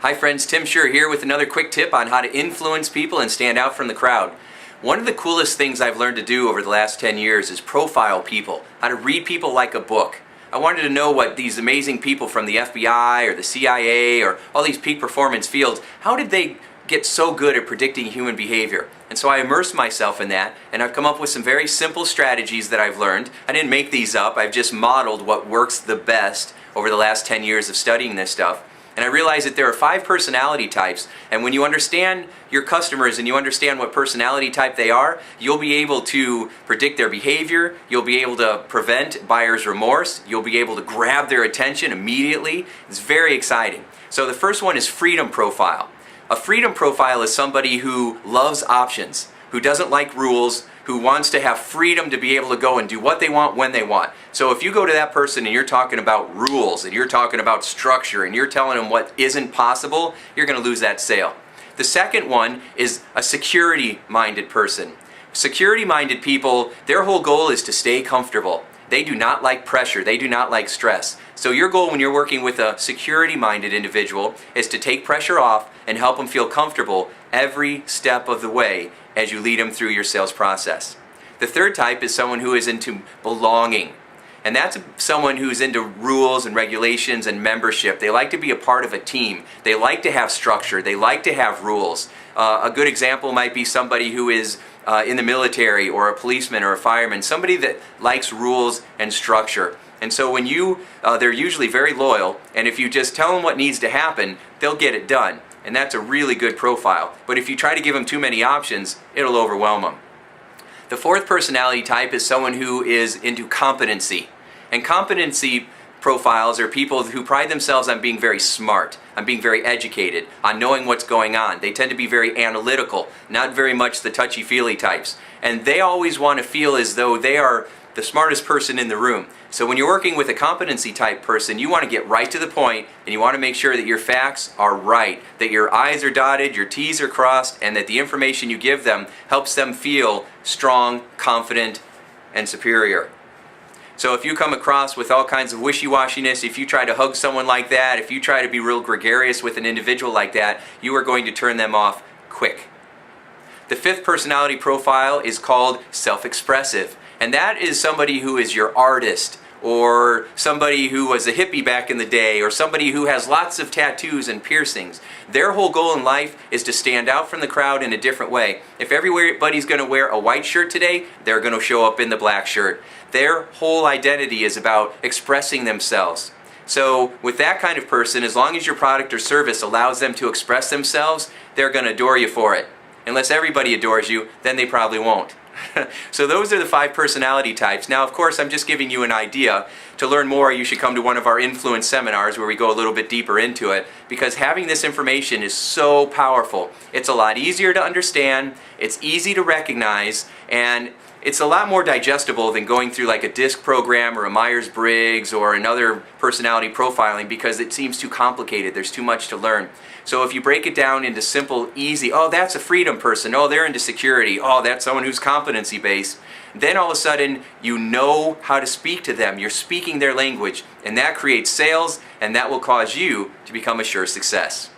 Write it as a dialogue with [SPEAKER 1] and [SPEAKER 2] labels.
[SPEAKER 1] Hi friends, TimShurr here with another quick tip on how to influence people and stand out from the crowd. One of the coolest things I've learned to do over the last 10 years is profile people, how to read people like a book. I wanted to know what these amazing people from the FBI or the CIA or all these peak performance fields, how did they get so good at predicting human behavior? And so I immersed myself in that, and I've come up with some very simple strategies that I've learned. I didn't make these up, I've just modeled what works the best over the last 10 years of studying this stuff. And I realized that there are 5 personality types, and when you understand your customers and you understand what personality type they are, you'll be able to predict their behavior, you'll be able to prevent buyer's remorse, you'll be able to grab their attention immediately. It's very exciting. So the first one is freedom profile. A freedom profile is somebody who loves options, who doesn't like rules, who wants to have freedom to be able to go and do what they want when they want. So if you go to that person and you're talking about rules and you're talking about structure and you're telling them what isn't possible, you're going to lose that sale. The second one is a security-minded person. Security-minded people, their whole goal is to stay comfortable. They do not like pressure. They do not like stress. So your goal when you're working with a security-minded individual is to take pressure off and help them feel comfortable every step of the way as you lead them through your sales process. The third type is someone who is into belonging. And that's someone who's into rules and regulations and membership. They like to be a part of a team. They like to have structure. They like to have rules. A good example might be somebody who is in the military or a policeman or a fireman, somebody that likes rules and structure. And so when they're usually very loyal, and if you just tell them what needs to happen, they'll get it done. And that's a really good profile. But if you try to give them too many options, it'll overwhelm them. The fourth personality type is someone who is into competency. And competency profiles are people who pride themselves on being very smart, on being very educated, on knowing what's going on. They tend to be very analytical, not very much the touchy-feely types. And they always want to feel as though they are the smartest person in the room. So when you're working with a competency type person, you want to get right to the point and you want to make sure that your facts are right, that your I's are dotted, your T's are crossed, and that the information you give them helps them feel strong, confident, and superior. So if you come across with all kinds of wishy-washiness, if you try to hug someone like that, if you try to be real gregarious with an individual like that, you are going to turn them off quick. The fifth personality profile is called self-expressive. And that is somebody who is your artist, or somebody who was a hippie back in the day, or somebody who has lots of tattoos and piercings. Their whole goal in life is to stand out from the crowd in a different way. If everybody's going to wear a white shirt today, they're going to show up in the black shirt. Their whole identity is about expressing themselves. So with that kind of person, as long as your product or service allows them to express themselves, they're going to adore you for it. Unless everybody adores you, then they probably won't. So those are the 5 personality types. Now, of course, I'm just giving you an idea. To learn more, you should come to one of our influence seminars where we go a little bit deeper into it, because having this information is so powerful. It's a lot easier to understand, it's easy to recognize, and it's a lot more digestible than going through like a DISC program or a Myers-Briggs or another personality profiling, because it seems too complicated. There's too much to learn. So if you break it down into simple, easy, oh, that's a freedom person, oh, they're into security, oh, that's someone who's competency-based, then all of a sudden you know how to speak to them. You're speaking their language, and that creates sales, and that will cause you to become a sure success.